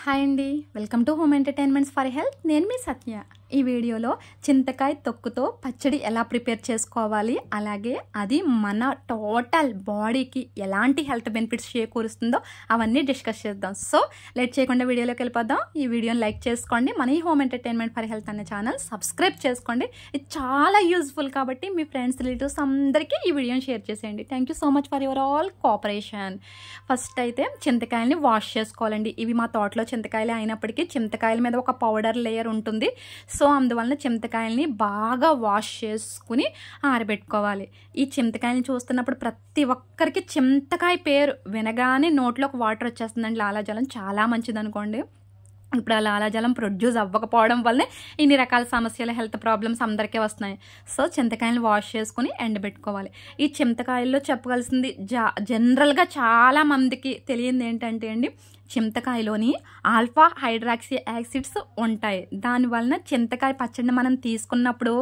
Hi అండి, welcome to home entertainments for health. నేను మీ సత్య. ఈ వీడియోలో చింతకాయ తొక్కుతో పచ్చడి ఎలా ప్రిపేర్ చేసుకోవాలి, అలాగే అది మన టోటల్ బాడీకి ఎలాంటి హెల్త్ బెనిఫిట్స్ చేకూరుస్తుందో అవన్నీ డిస్కస్ చేద్దాం. సో లేట్ చేయకుండా వీడియోలోకి వెళ్ళిపోదాం. ఈ వీడియోని లైక్ చేసుకోండి, మన ఈ హోమ్ ఎంటర్టైన్మెంట్ ఫర్ హెల్త్ అనే ఛానల్ సబ్స్క్రైబ్ చేసుకోండి. ఇది చాలా యూజ్ఫుల్ కాబట్టి మీ ఫ్రెండ్స్ రిలేటివ్స్ అందరికీ ఈ వీడియోని షేర్ చేసేయండి. Thank you so much for your all cooperation. First అయితే చింతకాయలని వాష్ చేసుకోవాలండి. ఇవి మా తోటలో చింతకాయలే అయినప్పటికీ చింతకాయల మీద ఒక పౌడర్ లేయర్ ఉంటుంది. సో అందువలన చింతకాయలని బాగా వాష్ చేసుకుని ఆరబెట్టుకోవాలి. ఈ చింతకాయలని చూస్తున్నప్పుడు ప్రతి ఒక్కరికి చింతకాయ పేరు వినగానే నోట్లోకి వాటర్ వచ్చేస్తుందండి. లాలాజలం చాలా మంచిది అనుకోండి. ఇప్పుడు ఆ లాలాజలం ప్రొడ్యూస్ అవ్వకపోవడం వల్లనే ఇన్ని రకాల సమస్యలు, హెల్త్ ప్రాబ్లమ్స్ అందరికీ వస్తున్నాయి. సో చింతకాయలు వాష్ చేసుకుని ఎండబెట్టుకోవాలి. ఈ చింతకాయల్లో చెప్పగలసింది జనరల్గా చాలా మందికి తెలియంది ఏంటంటే అండి, చింతకాయలోని ఆల్ఫా హైడ్రాక్సీ యాసిడ్స్ ఉంటాయి. దానివలన చింతకాయ పచ్చడిని మనం తీసుకున్నప్పుడు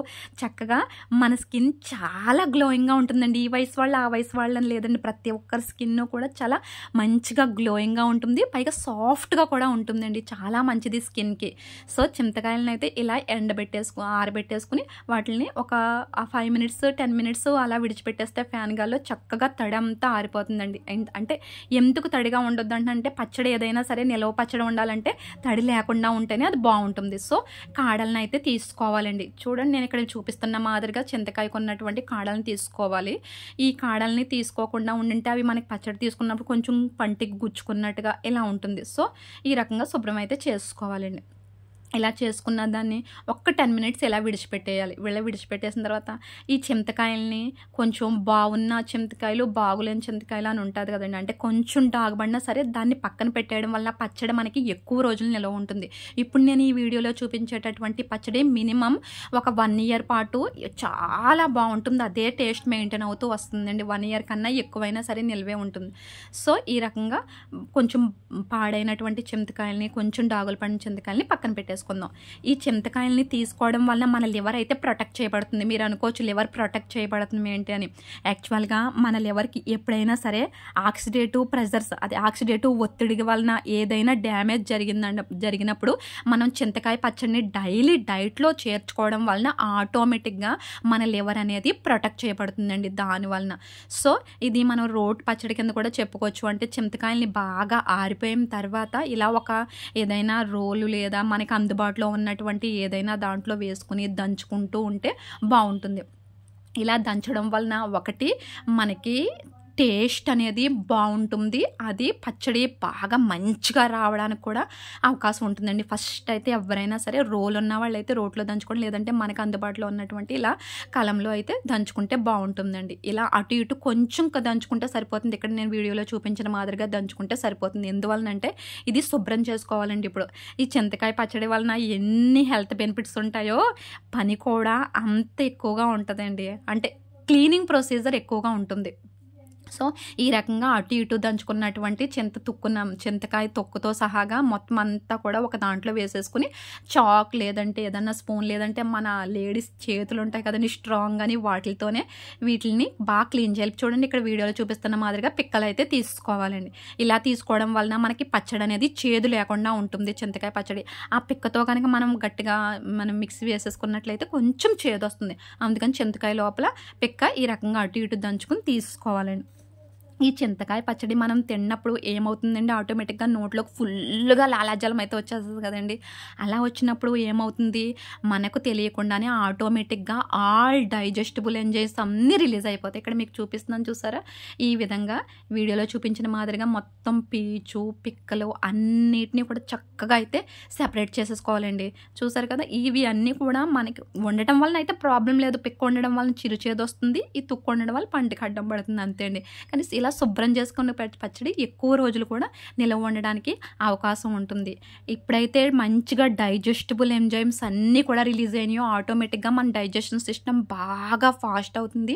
చక్కగా మన స్కిన్ చాలా గ్లోయింగ్గా ఉంటుందండి. ఈ వయసు వాళ్ళు ఆ వయసు వాళ్ళని లేదండి, ప్రతి ఒక్కరి స్కిన్ కూడా చాలా మంచిగా గ్లోయింగ్గా ఉంటుంది, పైగా సాఫ్ట్గా కూడా ఉంటుందండి. చాలా మంచిది స్కిన్కి. సో చింతకాయలను అయితే ఇలా ఆరబెట్టేసుకుని వాటిని ఒక 5 minutes 10 minutes అలా విడిచిపెట్టేస్తే ఫ్యాన్ గాల్లో చక్కగా తడి అంతా ఆరిపోతుందండి. అంటే ఎందుకు తడిగా ఉండొద్దు అంటే పచ్చడి ఏదైనా సరే నిలవ పచ్చడి ఉండాలంటే తడి లేకుండా ఉంటేనే అది బాగుంటుంది. సో కాడలను అయితే తీసుకోవాలండి. చూడండి, నేను ఇక్కడ చూపిస్తున్న మాదిరిగా చింతకాయకు ఉన్నటువంటి కాడలను తీసుకోవాలి. ఈ కాడల్ని తీసుకోకుండా ఉండింటే అవి మనకి పచ్చడి తీసుకున్నప్పుడు కొంచెం పంటికి గుచ్చుకున్నట్టుగా ఇలా ఉంటుంది. సో ఈ రకంగా శుభ్రం అయితే చేసుకోవాలండి. ఇలా చేసుకున్న దాన్ని ఒక్క 10 minutes ఇలా విడిచిపెట్టేయాలి. విడిచిపెట్టేసిన తర్వాత ఈ చింతకాయల్ని కొంచెం బాగున్న చింతకాయలు, బాగులేని చింతకాయలు అని ఉంటుంది కదండి, అంటే కొంచెం డాగబడినా సరే దాన్ని పక్కన పెట్టేయడం వల్ల పచ్చడి మనకి ఎక్కువ రోజులు నిల్వ ఉంటుంది. ఇప్పుడు నేను ఈ వీడియోలో చూపించేటటువంటి పచ్చడి మినిమం ఒక 1 year పాటు చాలా బాగుంటుంది. అదే టేస్ట్ మెయింటైన్ అవుతూ వస్తుందండి. 1 year కన్నా ఎక్కువైనా సరే నిల్వే ఉంటుంది. సో ఈ రకంగా కొంచెం పాడైనటువంటి చింతకాయల్ని, కొంచెం డాగులు పడిన చింతకాయల్ని పక్కన పెట్టేసుకుందాం. ఈ చింతకాయల్ని తీసుకోవడం వల్ల మన లివర్ అయితే ప్రొటెక్ట్ చేయబడుతుంది. మీరు అనుకోవచ్చు లివర్ ప్రొటెక్ట్ చేయబడుతుంది ఏంటి అని. యాక్చువల్గా మన లివర్కి ఎప్పుడైనా సరే ఆక్సిడేటివ్ ప్రెజర్స్, అది ఆక్సిడేటివ్ ఒత్తిడి వలన ఏదైనా డ్యామేజ్ జరిగినప్పుడు మనం చింతకాయ పచ్చడిని డైలీ డైట్లో చేర్చుకోవడం వలన ఆటోమేటిక్గా మన లివర్ అనేది ప్రొటెక్ట్ చేయబడుతుందండి దానివలన. సో ఇది మనం రోట్ పచ్చడి కింద కూడా చెప్పుకోవచ్చు. అంటే చింతకాయల్ని బాగా ఆరిపోయిన తర్వాత ఇలా ఒక ఏదైనా రోలు లేదా మనకి అందుబాటులో ఉన్నటువంటి ఏదైనా దాంట్లో వేసుకుని దంచుకుంటూ ఉంటే బాగుంటుంది. ఇలా దంచడం వలన ఒకటి మనకి టేస్ట్ అనేది బాగుంటుంది, అది పచ్చడి బాగా మంచిగా రావడానికి కూడా అవకాశం ఉంటుందండి. ఫస్ట్ అయితే ఎవరైనా సరే రోలు ఉన్న వాళ్ళు అయితే రోట్లో దంచుకోండి, లేదంటే మనకు అందుబాటులో ఉన్నటువంటి ఇలా కలంలో అయితే దంచుకుంటే బాగుంటుందండి. ఇలా అటు ఇటు కొంచెం దంచుకుంటే సరిపోతుంది. ఇక్కడ నేను వీడియోలో చూపించిన మాదిరిగా దంచుకుంటే సరిపోతుంది. ఎందువలనంటే ఇది శుభ్రం చేసుకోవాలండి. ఇప్పుడు ఈ చింతకాయ పచ్చడి వలన ఎన్ని హెల్త్ బెనిఫిట్స్ ఉంటాయో పని కూడా అంత ఎక్కువగా ఉంటుందండి. అంటే క్లీనింగ్ ప్రొసీజర్ ఎక్కువగా ఉంటుంది. సో ఈ రకంగా అటు ఇటు దంచుకున్నటువంటి చింతకాయ తొక్కుతో సహాగా మొత్తం అంతా కూడా ఒక దాంట్లో వేసేసుకుని చాక్ లేదంటే ఏదన్నా స్పూన్ లేదంటే మన లేడీస్ చేతులు ఉంటాయి కదండి స్ట్రాంగ్ అని, వాటితోనే వీటిని బాగా క్లీన్ చేయాలి. చూడండి, ఇక్కడ వీడియోలో చూపిస్తున్న మాదిరిగా పిక్కలు అయితే తీసుకోవాలండి. ఇలా తీసుకోవడం వలన మనకి పచ్చడి అనేది చేదు లేకుండా ఉంటుంది. చింతకాయ పచ్చడి ఆ పిక్కతో కనుక మనం గట్టిగా మిక్సీ వేసేసుకున్నట్లయితే కొంచెం చేదు వస్తుంది. అందుకని చింతకాయ లోపల పిక్క ఈ రకంగా అటు ఇటు దంచుకుని తీసుకోవాలండి. ఈ చింతకాయ పచ్చడి మనం తిన్నప్పుడు ఏమవుతుందండి, ఆటోమేటిక్గా నోట్లోకి ఫుల్గా లాలాజలం అయితే వచ్చేస్తుంది కదండి. అలా వచ్చినప్పుడు ఏమవుతుంది, మనకు తెలియకుండానే ఆటోమేటిక్గా ఆల్ డైజెస్టిబుల్ ఎంజైమ్స్ అన్నీ రిలీజ్ అయిపోతాయి. ఇక్కడ మీకు చూపిస్తున్నాను చూసారా, ఈ విధంగా వీడియోలో చూపించిన మాదిరిగా మొత్తం పీచు పిక్కలు అన్నిటినీ కూడా చక్కగా అయితే సెపరేట్ చేసేసుకోవాలండి. చూసారు కదా, ఇవి అన్నీ కూడా మనకి వండటం వలన అయితే ప్రాబ్లం లేదు. పిక్క వండడం వలన చిరుచేదు వస్తుంది, ఈ తుక్కు వండడం వల్ల పంటికి అడ్డం పడుతుంది అంతే అండి. కానీ ఇలా శుభ్రం చేసుకున్న పచ్చడి ఎక్కువ రోజులు కూడా నిల్వ ఉండడానికి అవకాశం ఉంటుంది. ఇప్పుడైతే మంచిగా డైజెస్టిబుల్ ఎంజైమ్స్ అన్నీ కూడా రిలీజ్ అయినాయో ఆటోమేటిక్గా మన డైజెషన్ సిస్టమ్ బాగా ఫాస్ట్ అవుతుంది,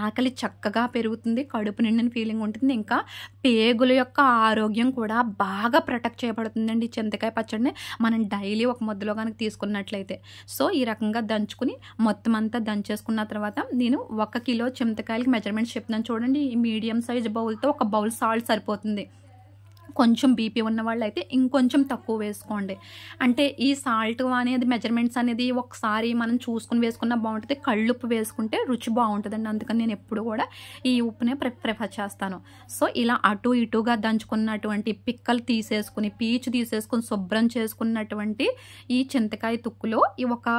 ఆకలి చక్కగా పెరుగుతుంది, కడుపు నిండిన ఫీలింగ్ ఉంటుంది, ఇంకా పేగుల యొక్క ఆరోగ్యం కూడా బాగా ప్రొటెక్ట్ చేయబడుతుందండి చింతకాయ పచ్చడిని మనం డైలీ ఒక ముద్దలో కనుక తీసుకున్నట్లయితే. సో ఈ రకంగా దంచుకుని మొత్తం అంతా దంచేసుకున్న తర్వాత నేను 1 kilo చింతకాయలకి మెజర్మెంట్స్ చెప్తున్నాను. చూడండి, ఈ మీడియం సైజ్ బౌల్తో 1 bowl సాల్ట్ సరిపోతుంది. కొంచెం బీపీ ఉన్న వాళ్ళైతే ఇంకొంచెం తక్కువ వేసుకోండి. అంటే ఈ సాల్ట్ అనేది మెజర్మెంట్స్ అనేది ఒకసారి మనం చూసుకుని వేసుకున్నా బాగుంటుంది. కళ్ళుప్పు వేసుకుంటే రుచి బాగుంటుందండి. అందుకని నేను ఎప్పుడు కూడా ఈ ఉప్పునే ప్రిఫర్ చేస్తాను. సో ఇలా అటు ఇటుగా దంచుకున్నటువంటి పిక్కలు తీసేసుకుని పీచు తీసేసుకుని శుభ్రం చేసుకున్నటువంటి ఈ చింతకాయ తుక్కులో ఈ ఒక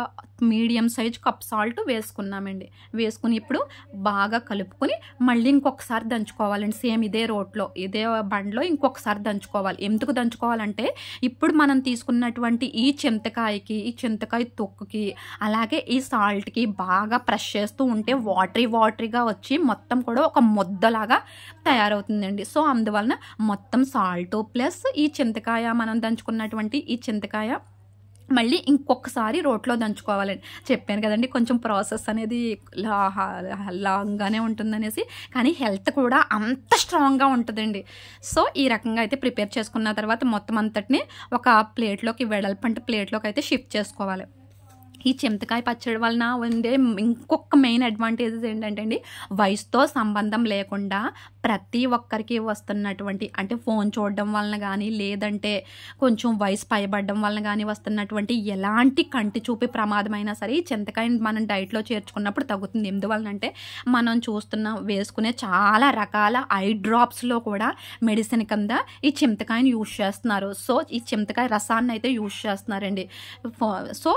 మీడియం సైజ్ కప్ సాల్ట్ వేసుకున్నామండి. వేసుకుని ఇప్పుడు బాగా కలుపుకొని మళ్ళీ ఇంకొకసారి దంచుకోవాలండి. సేమ్ ఇదే రోట్లో ఇదే బండ్లో ఇంకొకసారి దంచుకోవాలి. ఎందుకు దంచుకోవాలంటే ఇప్పుడు మనం తీసుకున్నటువంటి ఈ చింతకాయ తొక్కుకి అలాగే ఈ సాల్ట్కి బాగా ప్రెస్ చేస్తూ ఉంటే వాటరీగా వచ్చి మొత్తం కూడా ఒక ముద్దలాగా తయారవుతుందండి. సో అందువలన మొత్తం సాల్ట్ ప్లస్ ఈ చింతకాయ మనం దంచుకున్నటువంటి ఈ చింతకాయ మళ్ళీ ఇంకొకసారి రోట్లో దంచుకోవాలండి. చెప్పాను కదండి కొంచెం ప్రాసెస్ అనేది లాంగ్గానే ఉంటుందనేసి, కానీ హెల్త్ కూడా అంత స్ట్రాంగ్గా ఉంటుందండి. సో ఈ రకంగా అయితే ప్రిపేర్ చేసుకున్న తర్వాత మొత్తం అంతటిని ఒక ప్లేట్లోకి వెడల్పంటి ప్లేట్లోకి అయితే షిఫ్ట్ చేసుకోవాలి. ఈ చింతకాయ పచ్చడి వలన ఉండే ఇంకొక మెయిన్ అడ్వాంటేజెస్ ఏంటంటే అండి, వయసుతో సంబంధం లేకుండా ప్రతి ఒక్కరికి వస్తున్నటువంటి అంటే ఫోన్ చూడడం వలన కానీ లేదంటే కొంచెం వయసు పైబడడం వలన కానీ వస్తున్నటువంటి ఎలాంటి కంటి చూపి ప్రమాదమైనా సరే ఈ చింతకాయని మనం డైట్లో చేర్చుకున్నప్పుడు తగ్గుతుంది. ఎందువలనంటే మనం వేసుకునే చాలా రకాల ఐ డ్రాప్స్లో కూడా మెడిసిన్ కింద ఈ చింతకాయని యూజ్ చేస్తున్నారు. సో ఈ చింతకాయ రసాన్ని అయితే యూజ్ చేస్తున్నారండి. సో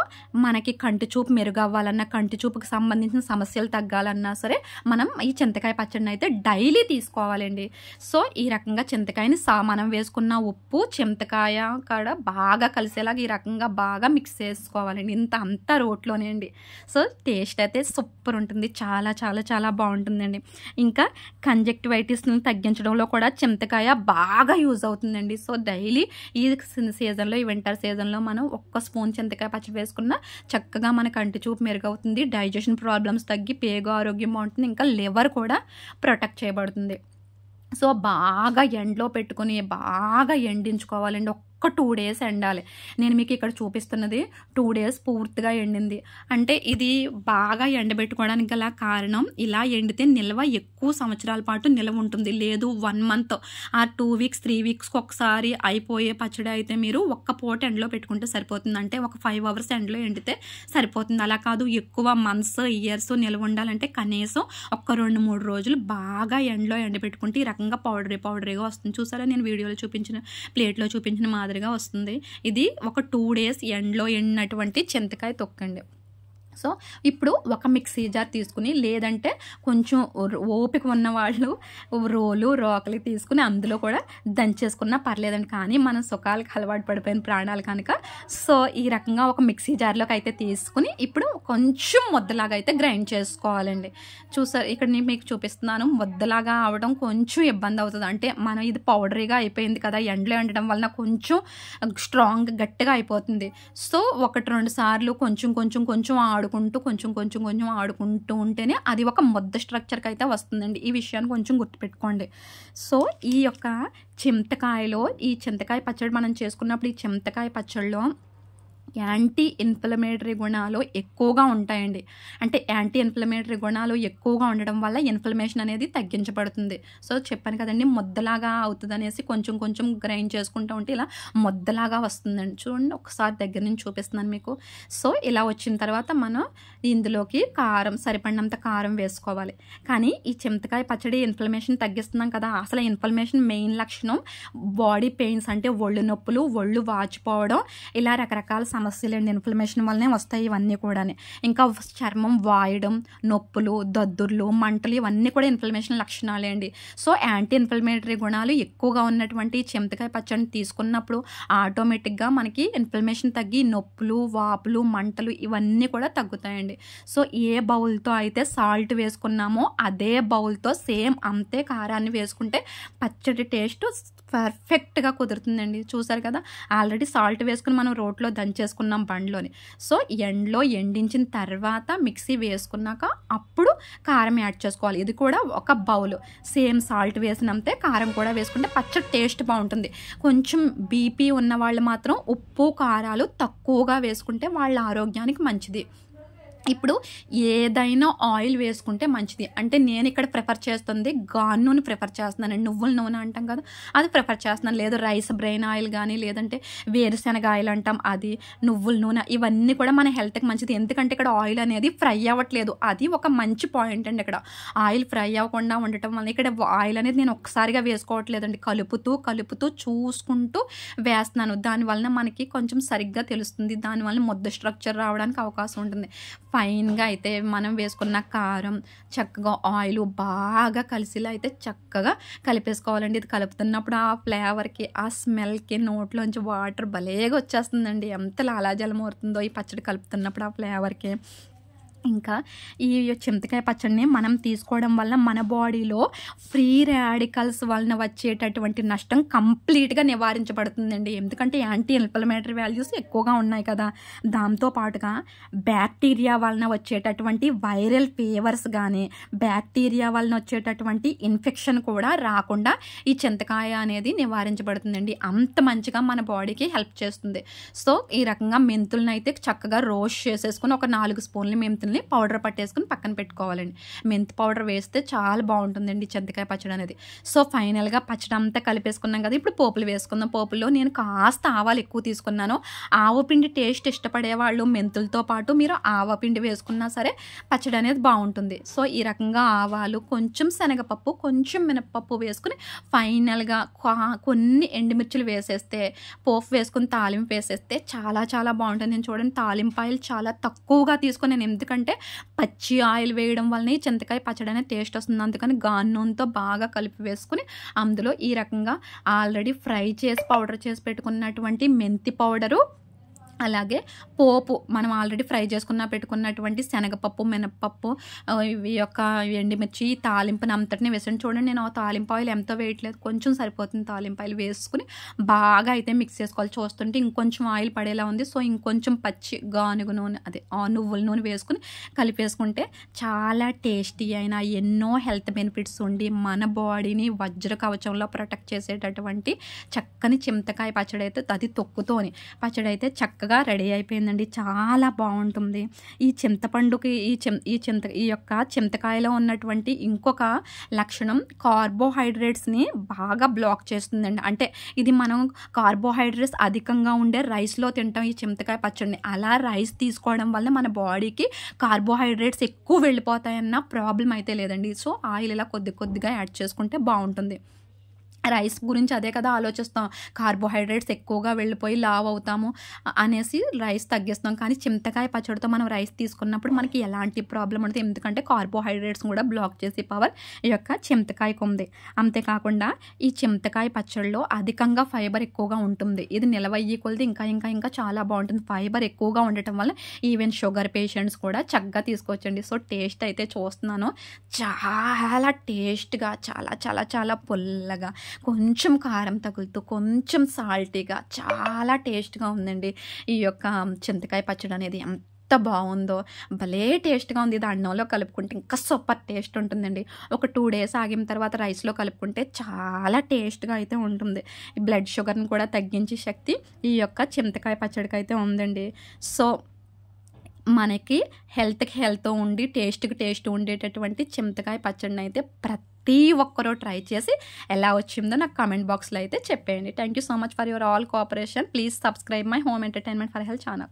మనకి కంటి చూపు మెరుగవ్వాలన్నా కంటి చూపుకి సంబంధించిన సమస్యలు తగ్గాలన్నా సరే మనం ఈ చింతకాయ పచ్చడిని అయితే డైలీ తీసుకోవాలండి. సో ఈ రకంగా చింతకాయని మనం వేసుకున్న ఉప్పు చింతకాయ కూడా బాగా కలిసేలాగా ఈ రకంగా బాగా మిక్స్ చేసుకోవాలండి. అంతా రోట్లోనే అండి. సో టేస్ట్ అయితే సూపర్ ఉంటుంది. చాలా చాలా చాలా బాగుంటుందండి. ఇంకా కంజక్టివైటిస్ని తగ్గించడంలో కూడా చింతకాయ బాగా యూజ్ అవుతుందండి. సో డైలీ ఈ సీజన్లో ఈ వింటర్ సీజన్లో మనం ఒక్క స్పూన్ చింతకాయ పచ్చడి వేసుకున్న చక్కగా మన కంటి చూపు మెరుగవుతుంది. డైజెషన్ ప్రాబ్లమ్స్ తగ్గి పేగు ఆరోగ్యం బాగుంటుంది. ఇంకా లివర్ కూడా ప్రొటెక్ట్ చేయబడుతుంది. సో బాగా ఎండలో పెట్టుకుని బాగా ఎండించుకోవాలండి. ఒక్క 2 days ఎండాలి. నేను మీకు ఇక్కడ చూపిస్తున్నది 2 days పూర్తిగా ఎండింది. అంటే ఇది బాగా ఎండబెట్టుకోవడానికి గల కారణం ఇలా ఎండితే నిల్వ ఎక్కువ సంవత్సరాల పాటు నిల్వ ఉంటుంది. లేదు 1 month ఆ 2 weeks 3 weeksకి ఒకసారి అయిపోయే పచ్చడి అయితే మీరు ఒక్క పూట ఎండలో పెట్టుకుంటే సరిపోతుంది. అంటే ఒక 5 hours ఎండలో ఎండితే సరిపోతుంది. అలా కాదు ఎక్కువ months years నిల్వ ఉండాలంటే కనీసం ఒక్క 2-3 రోజులు బాగా ఎండలో ఎండబెట్టుకుంటే ఈ రకంగా పౌడరీగా వస్తుంది. చూసారా నేను వీడియోలో చూపించిన ప్లేట్లో చూపించిన మాదిరిగా వస్తుంది. ఇది ఒక 2 days ఎండలో ఎండినటువంటి చింతకాయ తొక్కండి. సో ఇప్పుడు ఒక మిక్సీ జార్ తీసుకుని లేదంటే కొంచెం ఓపిక ఉన్న వాళ్ళు రోకలి తీసుకుని అందులో కూడా దంచేసుకున్నా పర్లేదండి. కానీ మనం సుఖాలకు అలవాటు పడిపోయిన ప్రాణాలు కనుక సో ఈ రకంగా ఒక మిక్సీ జార్లోకి అయితే తీసుకుని ఇప్పుడు కొంచెం ముద్దలాగా అయితే గ్రైండ్ చేసుకోవాలండి. చూసారు ఇక్కడ నేను మీకు చూపిస్తున్నాను. ముద్దలాగా అవడం కొంచెం ఇబ్బంది అవుతుంది. అంటే మనం ఇది పౌడరీగా అయిపోయింది కదా, ఎండలో ఎండడం వలన కొంచెం స్ట్రాంగ్ గట్టిగా అయిపోతుంది. సో 1-2 సార్లు కొంచెం ఆడుకుంటూ ఉంటేనే అది ఒక ముద్ద స్ట్రక్చర్కి అయితే వస్తుందండి. ఈ విషయాన్ని కొంచెం గుర్తుపెట్టుకోండి. సో ఈ యొక్క ఈ చింతకాయ పచ్చడి మనం చేసుకున్నప్పుడు ఈ చింతకాయ పచ్చడిలో యాంటీ ఇన్ఫ్లమేటరీ గుణాలు ఎక్కువగా ఉంటాయండి. అంటే యాంటీ ఇన్ఫ్లమేటరీ గుణాలు ఎక్కువగా ఉండడం వల్ల ఇన్ఫ్లమేషన్ అనేది తగ్గించబడుతుంది. సో చెప్పాను కదండి ముద్దలాగా అవుతుంది అనేసి కొంచెం గ్రైండ్ చేసుకుంటూ ఉంటే ఇలా ముద్దలాగా వస్తుందండి. చూడండి ఒకసారి దగ్గర నుంచి చూపిస్తున్నాను మీకు. సో ఇలా వచ్చిన తర్వాత మనం ఇందులోకి సరిపడినంత కారం వేసుకోవాలి. కానీ ఈ చింతకాయ పచ్చడి ఇన్ఫ్లమేషన్ తగ్గిస్తున్నాం కదా, అసలు ఇన్ఫ్లమేషన్ మెయిన్ లక్షణం బాడీ పెయిన్స్ అంటే ఒళ్ళు నొప్పులు, ఒళ్ళు వాచిపోవడం, ఇలా రకరకాల సమస్యలండి ఇన్ఫ్లమేషన్ వల్లనే వస్తాయి ఇవన్నీ కూడా. ఇంకా చర్మం వాయడం, నొప్పులు, దద్దుర్లు, మంటలు ఇవన్నీ కూడా ఇన్ఫ్లమేషన్ లక్షణాలే అండి. సో యాంటీ ఇన్ఫ్లమేటరీ గుణాలు ఎక్కువగా ఉన్నటువంటి చింతకాయ పచ్చడిని తీసుకున్నప్పుడు ఆటోమేటిక్గా మనకి ఇన్ఫ్లమేషన్ తగ్గి నొప్పులు, వాపులు, మంటలు ఇవన్నీ కూడా తగ్గుతాయండి. సో ఏ బౌల్తో అయితే సాల్ట్ వేసుకున్నామో అదే బౌల్తో సేమ్ అంతే కారాన్ని వేసుకుంటే పచ్చడి టేస్ట్ పర్ఫెక్ట్గా కుదురుతుందండి. చూసారు కదా ఆల్రెడీ సాల్ట్ వేసుకుని మనం రోట్లో దంచేసుకున్నాం బండ్లోని. సో ఎండలో ఎండించిన తర్వాత మిక్సీ వేసుకున్నాక అప్పుడు కారం యాడ్ చేసుకోవాలి. ఇది కూడా ఒక బౌల్ సేమ్ సాల్ట్ వేసినంతే కారం కూడా వేసుకుంటే పచ్చడి టేస్ట్ బాగుంటుంది. కొంచెం బీపీ ఉన్న వాళ్ళు మాత్రం ఉప్పు కారాలు తక్కువగా వేసుకుంటే వాళ్ళ ఆరోగ్యానికి మంచిది. ఇప్పుడు ఏదైనా ఆయిల్ వేసుకుంటే మంచిది. అంటే నేను ఇక్కడ ప్రిఫర్ చేస్తుంది గాను నూనె ప్రిఫర్ చేస్తున్నానండి. నువ్వుల నూనె అంటాం కదా, అది ప్రిఫర్ చేస్తున్నాను. లేదు రైస్ బ్రెయిన్ ఆయిల్ గానీ, లేదంటే వేరుశనగ ఆయిల్ అంటాం అది, నువ్వుల నూనె, ఇవన్నీ కూడా మన హెల్త్‌కి మంచిది. ఎందుకంటే ఇక్కడ ఆయిల్ అనేది ఫ్రై అవ్వట్లేదు. అది ఒక మంచి పాయింట్ అండి ఇక్కడ. ఆయిల్ ఫ్రై అవ్వకుండా ఉండటం వల్ల ఇక్కడ ఆయిల్ అనేది నేను ఒక్కసారిగా వేసుకోవట్లేదండి. కలుపుతూ చూసుకుంటూ వేస్తున్నాను. దానివలన మనకి కొంచెం సరిగ్గా తెలుస్తుంది. దానివల్ల ముద్ద స్ట్రక్చర్ రావడానికి అవకాశం ఉంటుంది. ఫైన్‌గా అయితే మనం వేసుకున్న కారం, చక్కగా ఆయిలు బాగా కలిసేలా అయితే చక్కగా కలిపేసుకోవాలండి. ఇది కలుపుతున్నప్పుడు ఆ ఫ్లేవర్‌కి, ఆ స్మెల్‌కి నోట్లోంచి వాటర్ భలేగా వచ్చేస్తుందండి. ఎంత లాలాజలం ఊరుతుందో ఈ పచ్చడి కలుపుతున్నప్పుడు ఆ ఫ్లేవర్‌కి. ఇంకా ఈ చింతకాయ పచ్చడిని మనం తీసుకోవడం వల్ల మన బాడీలో ఫ్రీ రాడికల్స్ వలన వచ్చేటటువంటి నష్టం కంప్లీట్‌గా నివారించబడుతుందండి. ఎందుకంటే యాంటీ ఇన్‌ఫ్లమేటరీ వాల్యూస్ ఎక్కువగా ఉన్నాయి కదా. దాంతో పాటుగా బ్యాక్టీరియా వలన వచ్చేటటువంటి వైరల్ ఫీవర్స్ గానీ, బ్యాక్టీరియా వలన వచ్చేటటువంటి ఇన్ఫెక్షన్ కూడా రాకుండా ఈ చింతకాయ అనేది నివారించబడుతుందండి. అంత మంచిగా మన బాడీకి హెల్ప్ చేస్తుంది. సో, ఈ రకంగా మెంతులనైతే చక్కగా రోస్ట్ చేసేసుకొని ఒక 4 స్పూన్లు మెంతుల్ని పౌడర్ పట్టేసుకొని పక్కన పెట్టుకోవాలండి. మెంతి పౌడర్ వేస్తే చాలా బాగుంటుందండి చింతకాయ పచ్చడి అనేది. సో, ఫైనల్‌గా పచ్చడి అంతా కలిపేసుకున్నాం కదా. ఇప్పుడు పోపులు వేసుకుందాం. పోపులో నేను కాస్త ఆవాలు ఎక్కువ తీసుకున్నాను. ఆవపిండి టేస్ట్ ఇష్టపడేవాళ్ళు మెంతులతో పాటు మీరు ఆవపిండి వేసుకున్నా సరే పచ్చడి అనేది బాగుంటుంది. సో, ఈ రకంగా ఆవాలు, కొంచెం శనగపప్పు, కొంచెం మినపప్పు వేసుకుని ఫైనల్‌గా కొన్ని ఎండుమిర్చులు వేసేస్తే, పోపు వేసుకుని తాలింపు వేసేస్తే చాలా చాలా బాగుంటుంది. నేను చూడండి తాలింపు ఆయిల్ చాలా తక్కువగా తీసుకున్నాను. ఎందుకంటే పచ్చి ఆయిల్ వేయడం వల్లనే ఈ చింతకాయ పచ్చడి అనేది టేస్ట్ వస్తుంది. అందుకని గాను నూనెతో బాగా కలిపి వేసుకుని అందులో ఈ రకంగా ఆల్రెడీ ఫ్రై చేసి పౌడర్ చేసి పెట్టుకున్నటువంటి మెంతి పౌడరు, అలాగే పోపు మనం ఆల్రెడీ ఫ్రై చేసుకున్న పెట్టుకున్నటువంటి శనగపప్పు, మినపప్పు, ఇవి యొక్క ఎండుమిర్చి, తాలింపుని అంతటిని వేసాను. చూడండి నేను ఆ తాలింపు ఆయిల్ ఎంతో వేయట్లేదు, కొంచెం సరిపోతుంది. తాలింపు ఆయిల్ వేసుకుని బాగా అయితే మిక్స్ చేసుకోవాలి. చూస్తుంటే ఇంకొంచెం ఆయిల్ పడేలా ఉంది. సో, ఇంకొంచెం పచ్చి గానుగ నూనె, అదే నువ్వుల నూనె వేసుకుని కలిపేసుకుంటే చాలా టేస్టీ అయిన, ఎన్నో హెల్త్ బెనిఫిట్స్ ఉండి మన బాడీని వజ్ర కవచంలో ప్రొటెక్ట్ చేసేటటువంటి చక్కని చింతకాయ పచ్చడి అయితే, అది తొక్కుతోని పచ్చడి అయితే చక్కగా రెడీ అయిపోయిందండి. చాలా బాగుంటుంది. ఈ చింతపండుకి ఈ యొక్క చింతకాయలో ఉన్నటువంటి ఇంకొక లక్షణం కార్బోహైడ్రేట్స్ని బాగా బ్లాక్ చేస్తుందండి. అంటే ఇది మనం కార్బోహైడ్రేట్స్ అధికంగా ఉండే రైస్లో తింటాం ఈ చింతకాయ పచ్చడిని. అలా రైస్ తీసుకోవడం వల్ల మన బాడీకి కార్బోహైడ్రేట్స్ ఎక్కువ వెళ్ళిపోతాయన్న ప్రాబ్లం అయితే లేదండి. సో, ఆయిల్ ఇలా కొద్దిగా యాడ్ చేసుకుంటే బాగుంటుంది. రైస్ గురించి అదే కదా ఆలోచిస్తాం. కార్బోహైడ్రేట్స్ ఎక్కువగా వెళ్ళిపోయి లావు అవుతాము అనేసి రైస్ తగ్గిస్తాం. కానీ చింతకాయ పచ్చడితో మనం రైస్ తీసుకున్నప్పుడు మనకి ఎలాంటి ప్రాబ్లం ఉండదు. ఎందుకంటే కార్బోహైడ్రేట్స్ కూడా బ్లాక్ చేసే పవర్ ఈ యొక్క చింతకాయకు ఉంది. అంతేకాకుండా ఈ చింతకాయ పచ్చడిలో అధికంగా ఫైబర్ ఎక్కువగా ఉంటుంది. ఇది నిలవయ్యే కొలది ఇంకా చాలా బాగుంటుంది. ఫైబర్ ఎక్కువగా ఉండటం వల్ల ఈవెన్ షుగర్ పేషెంట్స్ కూడా చక్కగా తీసుకోవచ్చండి. సో, టేస్ట్ అయితే చూస్తున్నాను. చాలా టేస్ట్‌గా, చాలా పుల్లగా, కొంచెం కారం తగులుతూ, కొంచెం సాల్టీగా చాలా టేస్ట్‌గా ఉందండి ఈ యొక్క చింతకాయ పచ్చడి అనేది. ఎంత బాగుందో, భలే టేస్ట్‌గా ఉంది. ఇది అన్నంలో కలుపుకుంటే ఇంకా సూపర్ టేస్ట్ ఉంటుందండి. ఒక 2 డేస్ ఆగిన తర్వాత రైస్లో కలుపుకుంటే చాలా టేస్ట్‌గా అయితే ఉంటుంది. ఈ బ్లడ్ షుగర్ని కూడా తగ్గించే శక్తి ఈ యొక్క చింతకాయ పచ్చడికి అయితే ఉందండి. సో, మనకి హెల్త్‌కి హెల్త్ ఉండి, టేస్ట్‌కి టేస్ట్ ఉండేటటువంటి చింతకాయ పచ్చడిని అయితే ప్రతి ఒక్కరూ ట్రై చేసి ఎలా వచ్చిందో నాకు కామెంట్ బాక్స్‌లో అయితే చెప్పేయండి. Thank you so much for your all cooperation. Please subscribe my home entertainment for health channel.